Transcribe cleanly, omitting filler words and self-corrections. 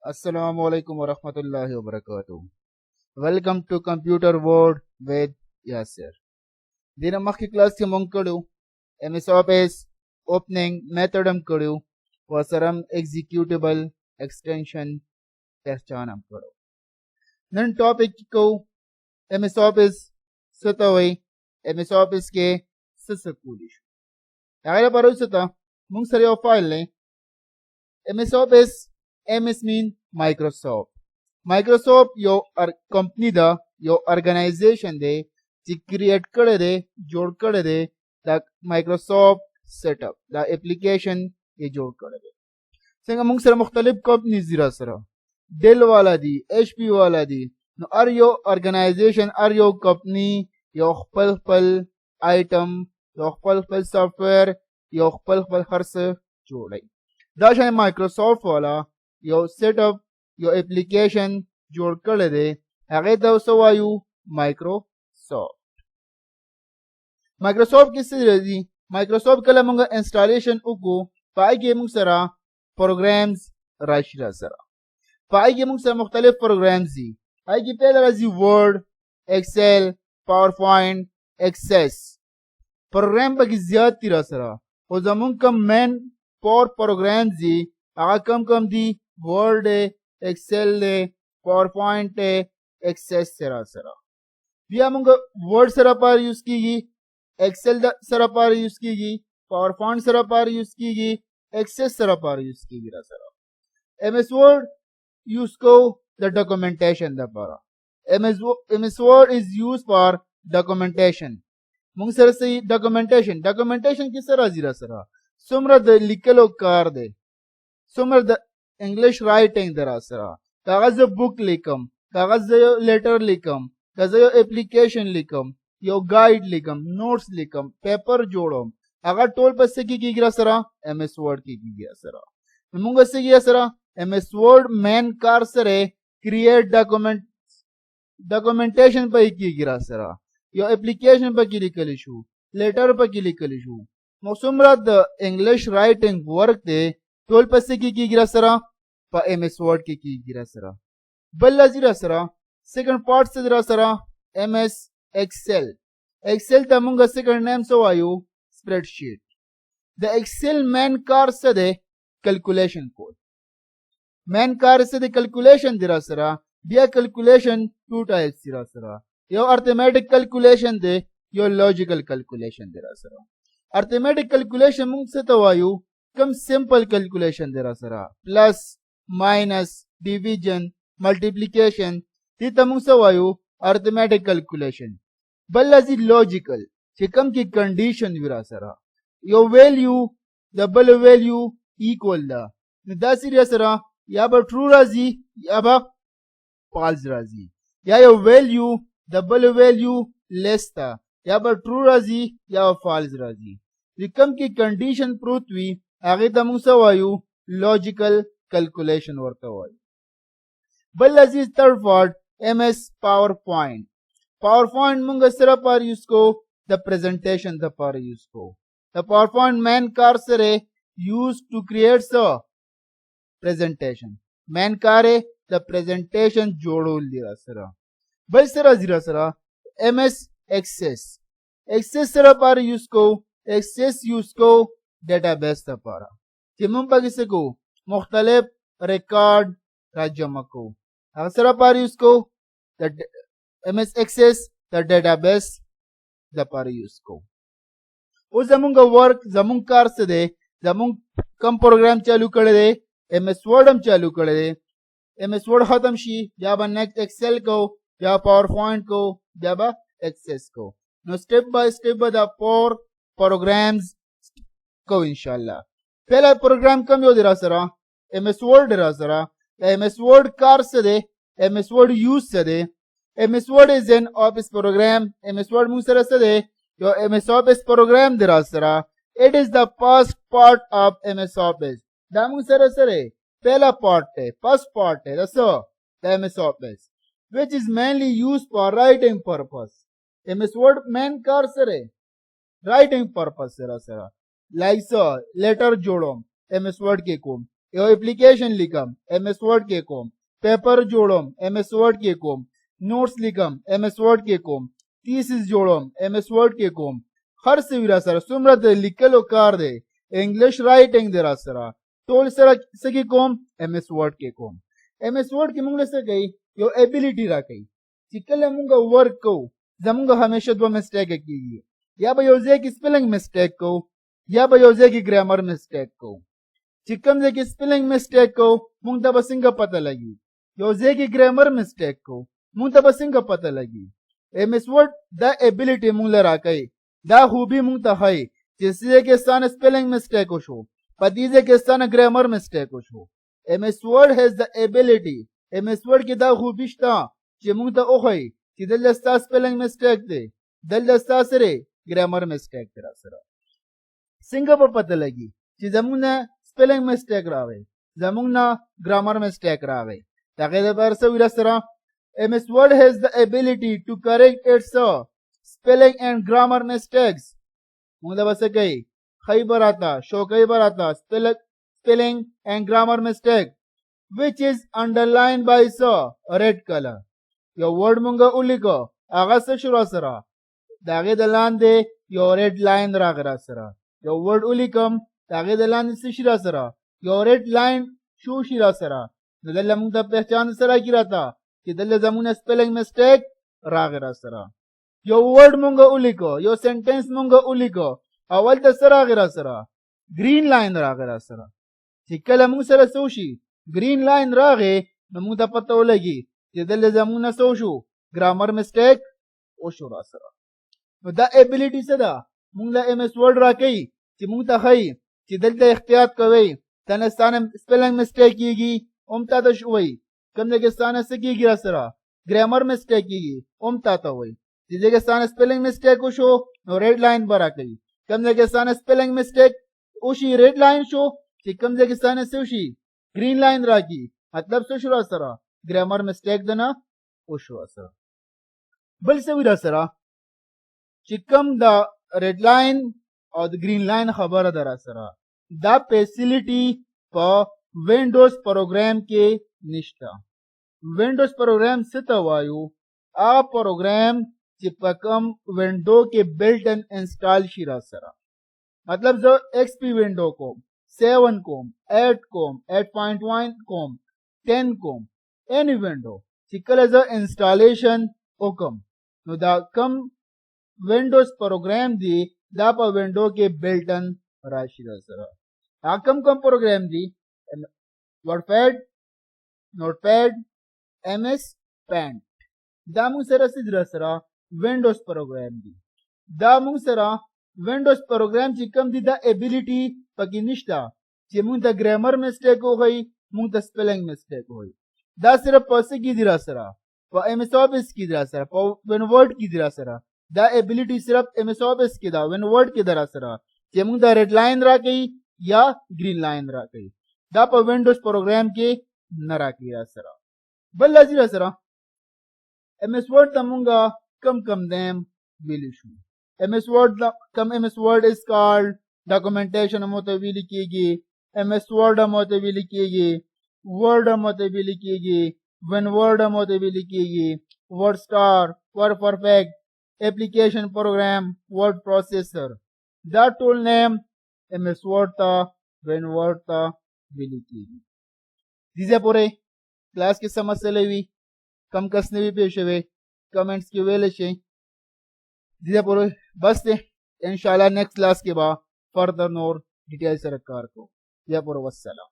Assalamu alaikum wa rahmatullahi wa barakatuh. Welcome to Computer World with Yasir. Dina makki class ke mong kadu, MS Office opening methodam kadu, wasaram executable extension pehchanam kadu. Nan topic ko MS Office satawai, MS Office ke sasakulish. Agala paru sata, mong sariyo file ne, MS Office MS mean Microsoft. Microsoft your company da, your organization de, ji create करे दे, जोड़ करे दे, the Microsoft setup, the application ये जोड़ करे दे. सेंगा मुंग सर मुख्तलिफ कंपनी जिरा सरा, Dell वाला दी, HP वाला दी, no are your organization, are your company, your पल item, your पल software, your पल खर्च जोड़े. दाशा Microsoft वाला your setup, your application जोड़ कर दे आगे तो सवायु Microsoft. Microsoft किससे रही? Microsoft कला मंगा installation उको पाई के मुंग सरा programs राशिरा सरा पाई के मुंग सरा मुख्तलिफ programs दी पाई के पहले राजी Word, Excel, PowerPoint, Access program बाकी ज़्यादा तीरा सरा और जमुंग कम main power programs दी आगे कम दी Word है, Excel है, PowerPoint है, Access सरा सरा. भी हमको Word सरा पर यूज़ कीगी, Excel सरा पर यूज़ कीगी, PowerPoint सरा पर यूज़ कीगी, Access सरा पर यूज़ कीगी रा सरा. MS Word यूज़ को the documentation दा पारा. MS Word is used for documentation. मुंग सरा से documentation किस तरह जीरा सरा. सुमरा द लिखलो कार दे. सुमरा द English writing दरा सरा कागज बुक लिखम कागज लेटर लिखम कागज एप्लीकेशन लिखम यो गाइड लिखम नोट्स लिखम पेपर जोड़म अगर टोल पर से की गिरा सरा MS Word की गिरा सरा मुंग से गिरा सरा MS Word मेन कार सरे क्रिएट डॉक्यूमेंटेशन पर की गिरा सरा यो एप्लीकेशन पर की लिखलिशु लेटर पर की लिखलिशु मौसुमरा द इंग्लिश राइटिंग वर्क दे टोल पर से की गिरा सरा पा MS Word की गिरा सरा बल्ला जिरा सरा सेकंड पार्ट से जिरा सरा MS Excel तमुंगा सेकंड नेम सो आयु spreadsheet the Excel man car से दे कैलकुलेशन कोड मैन कार से दे कैलकुलेशन जिरा सरा बिया कैलकुलेशन टू टाइप्स जिरा सरा यो अर्थमेटिक कैलकुलेशन दे यो लॉजिकल कैलकुलेशन जिरा सरा अर्थमेटिक कैलकुलेशन मुंग से तो आयु कम सिंपल कैलकुलेशन दे रहा सरा प्लस माइनस डिवीजन मल्टीप्लिकेशन ती तमुंग सवायु अर्थमेटिक कैलकुलेशन बल्ला जी लॉजिकल चिकम की कंडीशन विरा सरा यो वैल्यू डबल वैल्यू इक्वल दा दासी रे सरा या बा ट्रू राजी या बा फॉल्स राजी या यो वैल्यू डबल वैल्यू लेस ता या बा ट्रू राजी या फॉल्स राजी चिकम की कंडीशन पृथ्वी आगे तमुंग सवायु लॉजिकल कैलकुलेशन वर्ता वायु बल अजीज थर्ड वर्ड MS PowerPoint मुंग सरा पर यूज को द प्रेजेंटेशन द पर यूज को द PowerPoint मैन कार सरे यूज टू क्रिएट स प्रेजेंटेशन मैन कारे द प्रेजेंटेशन जोड़ोल दिरा सरा बल सरा जिरा सरा MS Access सरा पर यूज को Access यूज को डेटाबेस दा पारा जिमुम पगी से को मुख्तलिफ रिकॉर्ड राजमा को अक्सर पार यूज को MS Access द डेटाबेस दा पार यूज को उस जमुंगा वर्क जमुंग कार से दे जमुंग कम प्रोग्राम चालू कर दे MS Word हम चालू कर दे MS Word खत्म शी या बा नेक्स्ट Excel को या PowerPoint को या बा Access को नो step by step the four programs को इंशाल्लाह पहला प्रोग्राम कम यो दिरा सरा MS Word दिरा सरा MS Word कार से दे MS Word यूज से दे MS Word is an office program MS Word मुसरा से दे यो MS Office program दिरा सरा it is the first part of MS Office दा मुसरा सरे पहला part है first part है दसो the MS Office which is mainly used for writing purpose MS Word main car सरे writing purpose सरा like so letter जोड़ो MS Word के को یو اپلیکیشن لیکم ایم ایس ورډ کې کوم پیپر جوړم ایم ایس ورډ کې کوم نوټس لیکم ایم ایس ورډ کې کوم تیسیس جوړم ایم ایس ورډ کې کوم هر څه وی را سره څومره د لیکلو کار دی انګلیش رائټینګ دی را سره ټول سره څه کې کوم ایم ایس ورډ کې کوم ایم ایس ورډ کې موږ څه کوي یو ایبیلیټي را کوي چې کله موږ ورک کوو زموږ همیشه دوه مسټیک کېږي یا به یو ځای کې سپیلنګ مسټیک کوو یا به یو ځای کې ګرامر مسټیک کوو چې کوم ځای کې سپیلنګ مسټیک کوو موږ ته به څنګه پته لګي یو ځای کې ګرامر مسټیک کوو موږ ته به څنګه پته لګي ایم ایس ورډ دا ایبیلیټي موږ له راکوي دا خوبي موږ ته ښایي چې څه کې ستانه سپیلنګ مسټیک وشو په دې ځای کې ستانه ګرامر مسټیک وشو ایم ایس ورډ هیز د ایبیلیټي ایم ایس ورډ کې دا خوبي شته چې موږ ته وښایي چې دلته ستا سپیلنګ مسټیک دی دلته ستا سره ګرامر مسټیک دی را سره څنګه به پته لګي چې زموږ نه سپیلنګ مسټیک راغی زموږ نه ګرامر مسټیک راغی د هغې دپاره څه وي را سره MS Word has the ability to correct its spelling and grammar mistakes. موږ دا څه کوي ښایي به راته شو کوي به راته spelling and grammar mistake which is underlined by red color. یو ورډ مونږ ولیکو هغه څه شو را سره د هغې د لاندې یو ریډ لاین راغی را سره یو ورډ ولیکم د هغې د لاندې څه شي را سره یو ریډ لاین شو شي را سره نو دلته مونږ ته پهچان څه راکړي راته چې دلته زموږ سپیلنګ مسټیک راغی را سره یو ورډ مونږ ولیکو یو سنټنس مونږ ولیکو اول ته څه راغی را سره ګرین لاین راغی را سره چې کله مونږ سره څه وشي ګرین لاین راغی نو مونږ ته پته ولګي چې دلته زموږ نه څه وشو ګرامر مسټیک وشو را سره نو دا ایبیلیټي څه ده مونږ له ایم ایس ورډ راکوي چې مونږ ته ښایي چې دلته احتیاط کوئ تنه ستانه سپیلنګ مسټیک کېږي هم تا ته وایي کوم ځای کې ستانه څه کېږي را سره ګرامر مسټیک کېږي هم تا ته وایي چې ځای کې ستانه سپیلنګ مسټیک وشو نو ریډ لاین به راکوي کوم ځای کې ستانه سپیلنګ مسټیک وشي ریډ لاین شو چې کوم ځای کې ستانه څه وشي ګرین لاین راکړي مطلب څه شو را سره ګرامر مسټیک ده نه وشو را سره بل څه وي را سره چې کوم د ریډ لاین او د ګرین لاین خبره ده را سره دا فیسیلیټي په وینډوز پروګرام کې نشته وینډوز پروګرام څه ته وایو هغه پروګرام چې په کوم وینډو کې بلټ ان انسټال شي را سره مطلب زه ایکس پی وینډو کوم 7 کوم 8 کوم 8.1 کوم 10 کوم any window چې کله زه انسټالیشن وکم نو دا کم وینډوز پروګرام دی دا په وینډو کې بلټن راشي را سره هغه کم پروګرام دی ورډ نوټ پیډ ایم ایس پینټ دا موږ سره څه دی را سره وینډوز پروګرام دی دا موږ سره وینډوز پروګرام چې کم دی دا ایبیلیټي پکې نشته چې موږ ته ګرامر مسټیک وښایي موږ ته سپیلنګ مسټیک وښایي دا صرف په څه کې دی را سره په ایم ایس آفیس کې دی را سره په وین ورډ کې دی را سره دا ایبیلیټي صرف ایم ایس آفیس کې ده وین ورډ کې ده را سره چې موږ دا ریډ لاین راکوي یا ګرین لاین راکوي دا په وینډوز پروګرام کې نه راکوي را سره بل راځي را سره ایم ایس ورډ ته موږ کم نیم ویلی شو ایم ایس ورډ از کالډ ډاکومنټیشن هم ورته ویلي کېږي ایم ایس ورډ هم ورته ویلي کېږي ورډ هم ورته ویلي کېږي وین ورډ هم ورته ویلي کېږي ورډ سټار ورډ پرفیکټ اپلیکیشن پروګرام ورډ پروسیسر دا ټول نیم ایم ایس ورډ ته وین ورډ ته ویلي کېږي دې ځای پورې کلاس کې څه مسئلې وي کم کس نه وي پېښ شوی کمنټس کې ویلی شئ دې ځای پورې بس دی انشاءالله نیکسٹ کلاس کې به فردر نور ډیټیل سره کار کوو دې ځای پورې والسلام